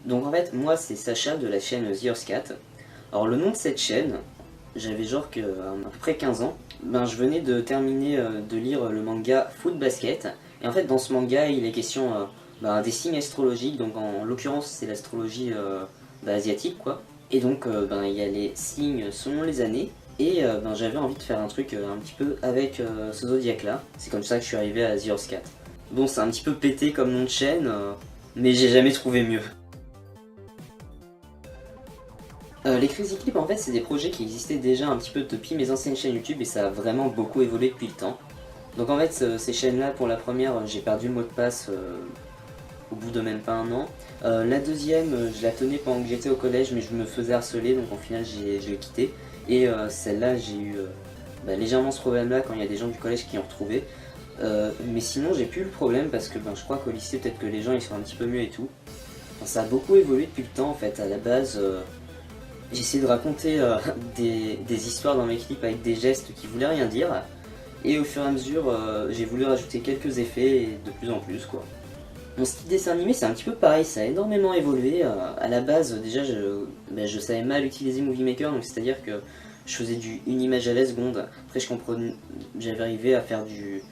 Donc en fait, moi c'est Sacha de la chaîne The Horse Cat. Alors le nom de cette chaîne, j'avais genre à peu près 15 ans. Ben, je venais de terminer de lire le manga Fruit Basket. Et en fait dans ce manga il est question des signes astrologiques. Donc en l'occurrence c'est l'astrologie asiatique quoi. Et donc il y a les signes selon les années. Et j'avais envie de faire un truc un petit peu avec ce zodiaque là. C'est comme ça que je suis arrivé à The Horse Cat. Bon c'est un petit peu pété comme nom de chaîne, mais j'ai jamais trouvé mieux. Les Crazy Clips en fait c'est des projets qui existaient déjà un petit peu depuis mes anciennes chaînes YouTube et ça a vraiment beaucoup évolué depuis le temps. Donc en fait ces chaînes là pour la première j'ai perdu le mot de passe au bout de même pas un an. La deuxième je la tenais pendant que j'étais au collège mais je me faisais harceler donc au final je l'ai quitté. Et celle-là j'ai eu légèrement ce problème là quand il y a des gens du collège qui ont retrouvé. Mais sinon j'ai plus eu le problème parce que je crois qu'au lycée peut-être que les gens ils sont un petit peu mieux et tout. Enfin, ça a beaucoup évolué depuis le temps en fait. À la base j'essayais de raconter des histoires dans mes clips avec des gestes qui voulaient rien dire. Et au fur et à mesure, j'ai voulu rajouter quelques effets et de plus en plus quoi. Mon style dessin animé c'est un petit peu pareil, ça a énormément évolué. À la base déjà je savais mal utiliser Movie Maker, donc c'est à dire que je faisais une image à la seconde. Après j'avais arrivé à faire du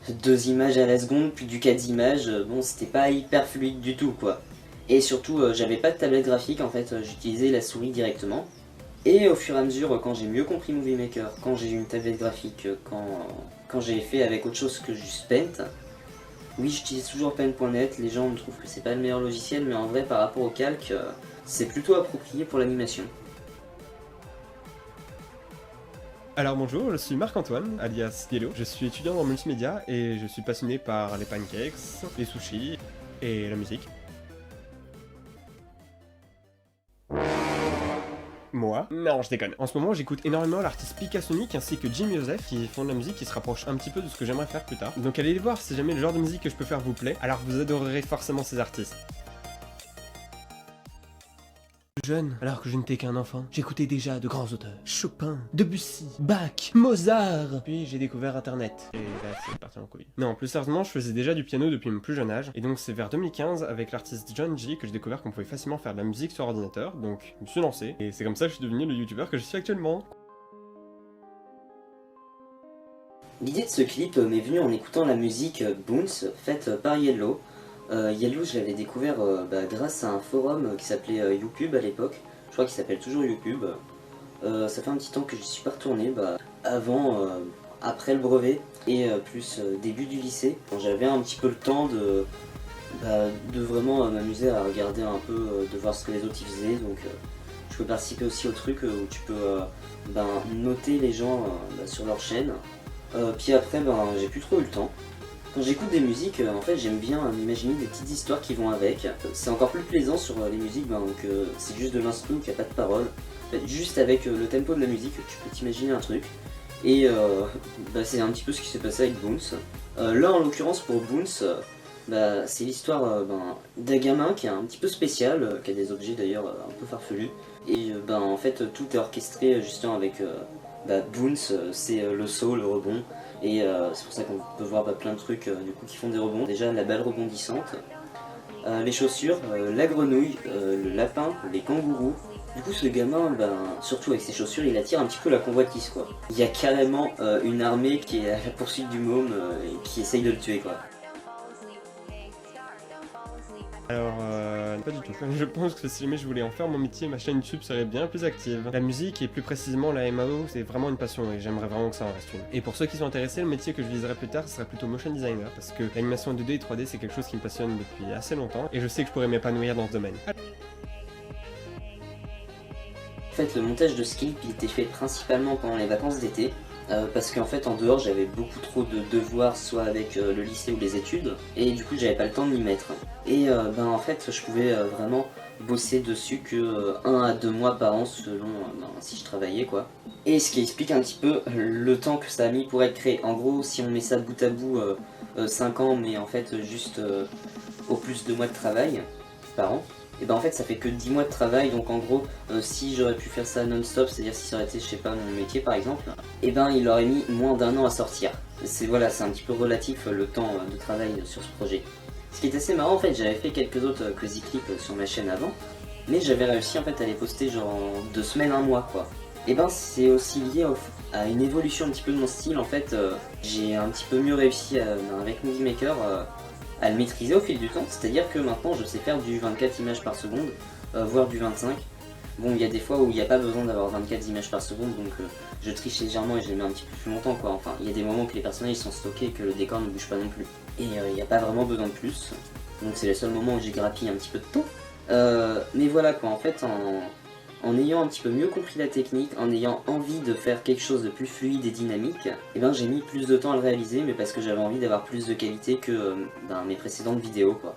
2 images à la seconde, puis du 4 images. Bon c'était pas hyper fluide du tout quoi. Et surtout j'avais pas de tablette graphique en fait, j'utilisais la souris directement. Et au fur et à mesure, quand j'ai mieux compris Movie Maker, quand j'ai eu une tablette graphique, quand j'ai fait avec autre chose que juste Paint, oui j'utilise toujours Paint.net, les gens me trouvent que c'est pas le meilleur logiciel, mais en vrai par rapport au calque, c'est plutôt approprié pour l'animation. Alors bonjour, je suis Marc-Antoine, alias Yellow. Je suis étudiant en multimédia et je suis passionné par les pancakes, les sushis et la musique. Moi? Non, je déconne. En ce moment, j'écoute énormément l'artiste Picasonic ainsi que Jim Joseph qui font de la musique qui se rapproche un petit peu de ce que j'aimerais faire plus tard. Donc allez les voir si jamais le genre de musique que je peux faire vous plaît, alors vous adorerez forcément ces artistes. Jeune, alors que je n'étais qu'un enfant, j'écoutais déjà de grands auteurs. Chopin, Debussy, Bach, Mozart. Puis j'ai découvert internet. Et là c'est parti en couille. Non, plus sérieusement, je faisais déjà du piano depuis mon plus jeune âge. Et donc c'est vers 2015 avec l'artiste John G que j'ai découvert qu'on pouvait facilement faire de la musique sur ordinateur. Donc je me suis lancé. Et c'est comme ça que je suis devenu le youtubeur que je suis actuellement. L'idée de ce clip m'est venue en écoutant la musique Boons faite par Yellow. Yellow je l'avais découvert grâce à un forum qui s'appelait YouPub à l'époque. Je crois qu'il s'appelle toujours YouPub. Ça fait un petit temps que je suis pas retourné, après le brevet et plus début du lycée. Quand j'avais un petit peu le temps de vraiment m'amuser à regarder un peu, de voir ce que les autres y faisaient. Donc je peux participer aussi au truc où tu peux noter les gens sur leur chaîne. Puis après j'ai plus trop eu le temps. Quand j'écoute des musiques, en fait j'aime bien imaginer des petites histoires qui vont avec. C'est encore plus plaisant sur les musiques que c'est juste de l'instru où il n'y a pas de parole. En fait, juste avec le tempo de la musique, tu peux t'imaginer un truc. Et c'est un petit peu ce qui s'est passé avec Boons. Là en l'occurrence pour Boons, c'est l'histoire d'un gamin qui est un petit peu spécial, qui a des objets d'ailleurs un peu farfelus. Et en fait tout est orchestré justement avec Boons, c'est le saut, le rebond. Et c'est pour ça qu'on peut voir plein de trucs du coup qui font des rebonds. Déjà la balle rebondissante, les chaussures, la grenouille, le lapin, les kangourous. Du coup ce gamin, surtout avec ses chaussures, il attire un petit peu la convoitise quoi. Il y a carrément une armée qui est à la poursuite du môme et qui essaye de le tuer quoi. Alors, pas du tout. Je pense que si jamais je voulais en faire mon métier, ma chaîne YouTube serait bien plus active. La musique et plus précisément la MAO, c'est vraiment une passion et j'aimerais vraiment que ça en reste une. Et pour ceux qui sont intéressés, le métier que je viserai plus tard, ce serait plutôt motion designer parce que l'animation 2D et 3D c'est quelque chose qui me passionne depuis assez longtemps et je sais que je pourrais m'épanouir dans ce domaine. En fait le montage de ce clip il était fait principalement pendant les vacances d'été. Parce qu'en fait en dehors j'avais beaucoup trop de devoirs soit avec le lycée ou les études et du coup j'avais pas le temps de m'y mettre. Et en fait je pouvais vraiment bosser dessus que 1 à 2 mois par an selon si je travaillais quoi. Et ce qui explique un petit peu le temps que ça a mis pour être créé. En gros si on met ça bout à bout 5 ans mais en fait juste au plus 2 mois de travail par an. Et en fait ça fait que 10 mois de travail, donc en gros si j'aurais pu faire ça non-stop, c'est à dire si ça aurait été je sais pas mon métier par exemple, il aurait mis moins d'1 an à sortir. C'est un petit peu relatif le temps de travail sur ce projet. Ce qui est assez marrant en fait, j'avais fait quelques autres cozy clips sur ma chaîne avant, mais j'avais réussi en fait à les poster genre en 2 semaines, un mois quoi. Et ben c'est aussi lié à une évolution un petit peu de mon style en fait, j'ai un petit peu mieux réussi avec Movie Maker à le maîtriser au fil du temps, c'est-à-dire que maintenant je sais faire du 24 images par seconde, voire du 25. Bon, il y a des fois où il n'y a pas besoin d'avoir 24 images par seconde, donc je triche légèrement et je les mets un petit peu plus longtemps quoi. Enfin, il y a des moments que les personnages sont stockés et que le décor ne bouge pas non plus. Et il n'y a pas vraiment besoin de plus, donc c'est les seuls moments où j'ai grappillé un petit peu de temps. Mais voilà quoi, en fait, en ayant un petit peu mieux compris la technique, en ayant envie de faire quelque chose de plus fluide et dynamique, et ben j'ai mis plus de temps à le réaliser, mais parce que j'avais envie d'avoir plus de qualité que dans mes précédentes vidéos quoi.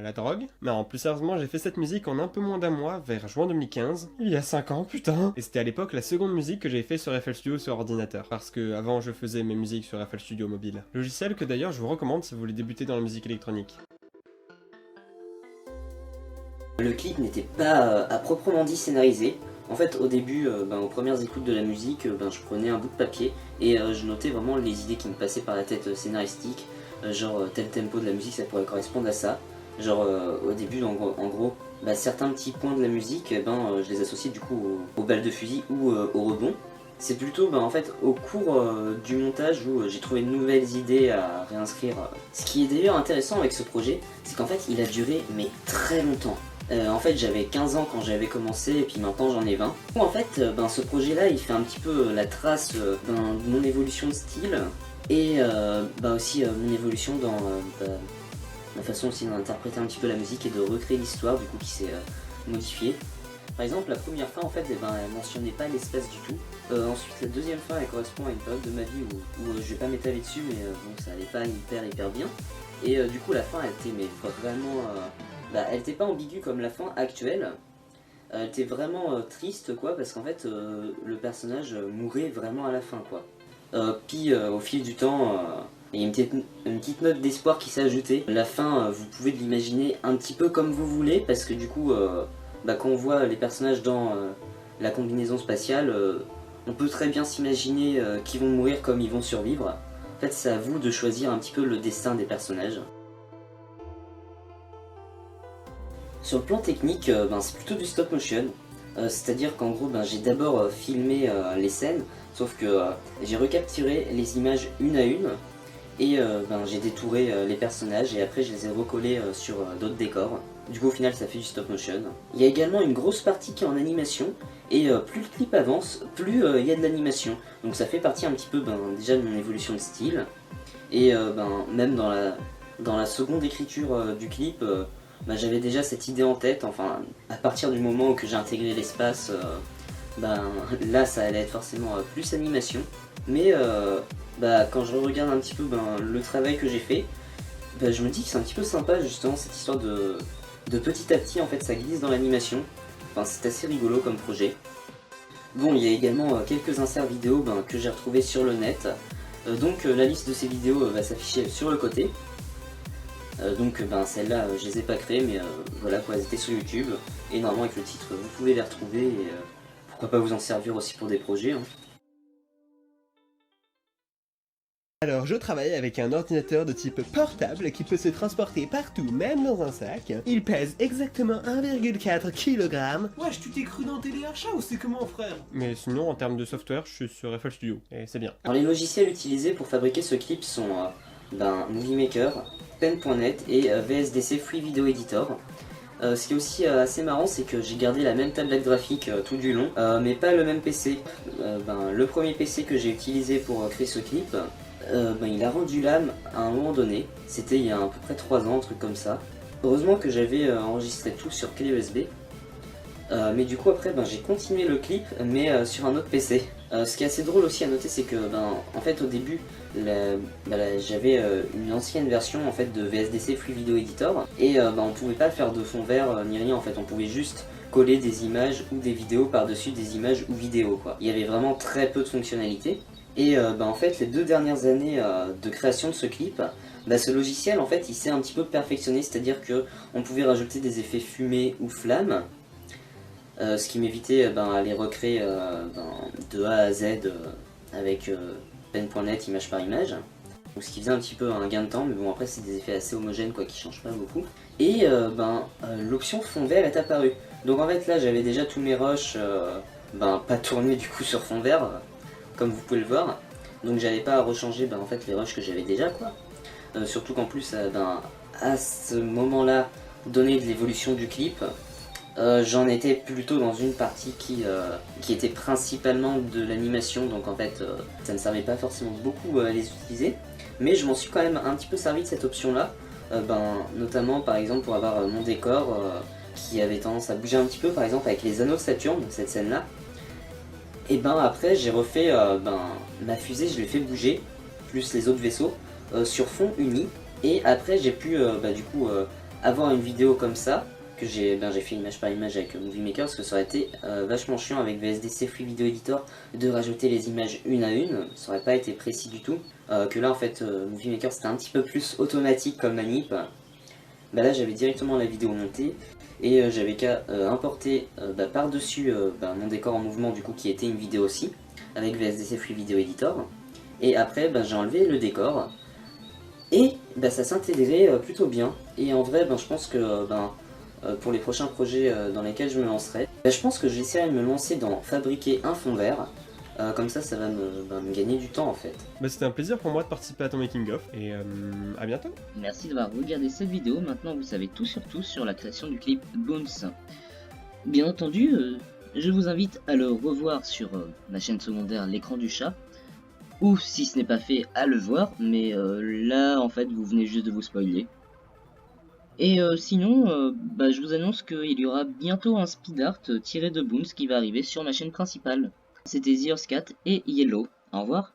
La drogue? Non, plus sérieusement, j'ai fait cette musique en un peu moins d'un mois, vers juin 2015. Il y a 5 ans, putain! Et c'était à l'époque la seconde musique que j'avais fait sur FL Studio sur ordinateur. Parce que avant, je faisais mes musiques sur FL Studio mobile. Logiciel que d'ailleurs je vous recommande si vous voulez débuter dans la musique électronique. Le clip n'était pas à proprement dit scénarisé. En fait, au début, aux premières écoutes de la musique, je prenais un bout de papier et je notais vraiment les idées qui me passaient par la tête scénaristique. Genre tel tempo de la musique, ça pourrait correspondre à ça. Genre au début, en gros, certains petits points de la musique, je les associais du coup aux balles de fusil ou au rebond. C'est plutôt en fait au cours du montage où j'ai trouvé de nouvelles idées à réinscrire. Ce qui est d'ailleurs intéressant avec ce projet, c'est qu'en fait il a duré mais très longtemps. En fait j'avais 15 ans quand j'avais commencé et puis maintenant j'en ai 20. En fait ce projet là il fait un petit peu la trace de mon évolution de style et aussi mon évolution dans ma façon aussi d'interpréter un petit peu la musique et de recréer l'histoire du coup qui s'est modifiée. Par exemple, la première fin, en fait, elle mentionnait pas l'espace du tout. Ensuite, la deuxième fin, elle correspond à une période de ma vie où je vais pas m'étaler dessus, mais bon, ça allait pas hyper bien. Et du coup, la fin, elle était mais vraiment... elle était pas ambiguë comme la fin actuelle. Elle était vraiment triste, quoi, parce qu'en fait, le personnage mourait vraiment à la fin, quoi. Puis, au fil du temps... il y a une petite note d'espoir qui s'est ajoutée. La fin, vous pouvez l'imaginer un petit peu comme vous voulez, parce que du coup... quand on voit les personnages dans la combinaison spatiale, on peut très bien s'imaginer qu'ils vont mourir comme ils vont survivre. En fait, c'est à vous de choisir un petit peu le destin des personnages. Sur le plan technique, c'est plutôt du stop motion. C'est-à-dire qu'en gros, j'ai d'abord filmé les scènes, sauf que j'ai recapturé les images une à une, et j'ai détouré les personnages, et après je les ai recollés sur d'autres décors. Du coup au final ça fait du stop motion. Il y a également une grosse partie qui est en animation, et plus le clip avance, plus il y a de l'animation. Donc ça fait partie un petit peu déjà de mon évolution de style. Et même dans la seconde écriture du clip, j'avais déjà cette idée en tête. Enfin, à partir du moment où j'ai intégré l'espace, là ça allait être forcément plus animation. Mais quand je regarde un petit peu le travail que j'ai fait, je me dis que c'est un petit peu sympa justement cette histoire de petit à petit en fait ça glisse dans l'animation. Enfin c'est assez rigolo comme projet. Bon, il y a également quelques inserts vidéo que j'ai retrouvés sur le net. Donc la liste de ces vidéos va s'afficher sur le côté. Celles-là je les ai pas créées, mais voilà quoi, elles étaient sur YouTube. Et normalement avec le titre vous pouvez les retrouver et pourquoi pas vous en servir aussi pour des projets. Alors, je travaille avec un ordinateur de type portable qui peut se transporter partout, même dans un sac. Il pèse exactement 1,4 kg. Wesh, tu t'es cru dans Téléachat ou c'est comment, frère? Mais sinon, en termes de software, je suis sur FL Studio, et c'est bien. Alors les logiciels utilisés pour fabriquer ce clip sont Movie Maker, Pen.net et VSDC Free Video Editor. Ce qui est aussi assez marrant, c'est que j'ai gardé la même tablette graphique tout du long, mais pas le même PC. Le premier PC que j'ai utilisé pour créer ce clip, il a rendu l'âme à un moment donné. C'était il y a à peu près 3 ans, un truc comme ça. Heureusement que j'avais enregistré tout sur clé USB. Mais du coup après j'ai continué le clip mais sur un autre PC. Ce qui est assez drôle aussi à noter, c'est que en fait au début j'avais une ancienne version en fait de VSDC Free Video Editor et on pouvait pas faire de fond vert ni rien en fait, on pouvait juste coller des images ou des vidéos par-dessus des images ou vidéos quoi. Il y avait vraiment très peu de fonctionnalités et en fait les 2 dernières années de création de ce clip, ce logiciel en fait il s'est un petit peu perfectionné, c'est-à-dire que on pouvait rajouter des effets fumée ou flamme. ce qui m'évitait à les recréer de A à Z avec pen.net image par image. Donc, ce qui faisait un petit peu un gain de temps, mais bon après c'est des effets assez homogènes quoi qui changent pas beaucoup. Et l'option fond vert est apparue. Donc en fait là j'avais déjà tous mes rushs pas tournés du coup sur fond vert, comme vous pouvez le voir. Donc j'avais pas à rechanger en fait les rushs que j'avais déjà quoi. Surtout qu'en plus à ce moment là, donné de l'évolution du clip, j'en étais plutôt dans une partie qui était principalement de l'animation, donc en fait ça ne servait pas forcément beaucoup à les utiliser, mais je m'en suis quand même un petit peu servi de cette option là, notamment par exemple pour avoir mon décor qui avait tendance à bouger un petit peu, par exemple avec les anneaux de Saturne, donc cette scène là, et après j'ai refait ma fusée, je l'ai fait bouger, plus les autres vaisseaux, sur fond uni, et après j'ai pu du coup avoir une vidéo comme ça, que j'ai fait image par image avec Movie Maker, parce que ça aurait été vachement chiant avec VSDC Free Video Editor de rajouter les images une à une, ça aurait pas été précis du tout, que là en fait Movie Maker c'était un petit peu plus automatique comme manip. Là j'avais directement la vidéo montée, et j'avais qu'à importer par dessus mon décor en mouvement du coup qui était une vidéo aussi, avec VSDC Free Video Editor, et après j'ai enlevé le décor, et ça s'intégrait plutôt bien, et en vrai je pense que pour les prochains projets dans lesquels je me lancerai, je pense que j'essaierai de me lancer dans fabriquer un fond vert, comme ça va me gagner du temps en fait. C'était un plaisir pour moi de participer à ton making of, et à bientôt. Merci d'avoir regardé cette vidéo, maintenant vous savez tout sur la création du clip Boons. Bien entendu, je vous invite à le revoir sur ma chaîne secondaire L'écran du chat, ou si ce n'est pas fait à le voir, mais là en fait vous venez juste de vous spoiler. Et sinon, je vous annonce qu'il y aura bientôt un speed art tiré de Boons qui va arriver sur ma chaine principale. C'était TheOrsCat et Yellow. Au revoir.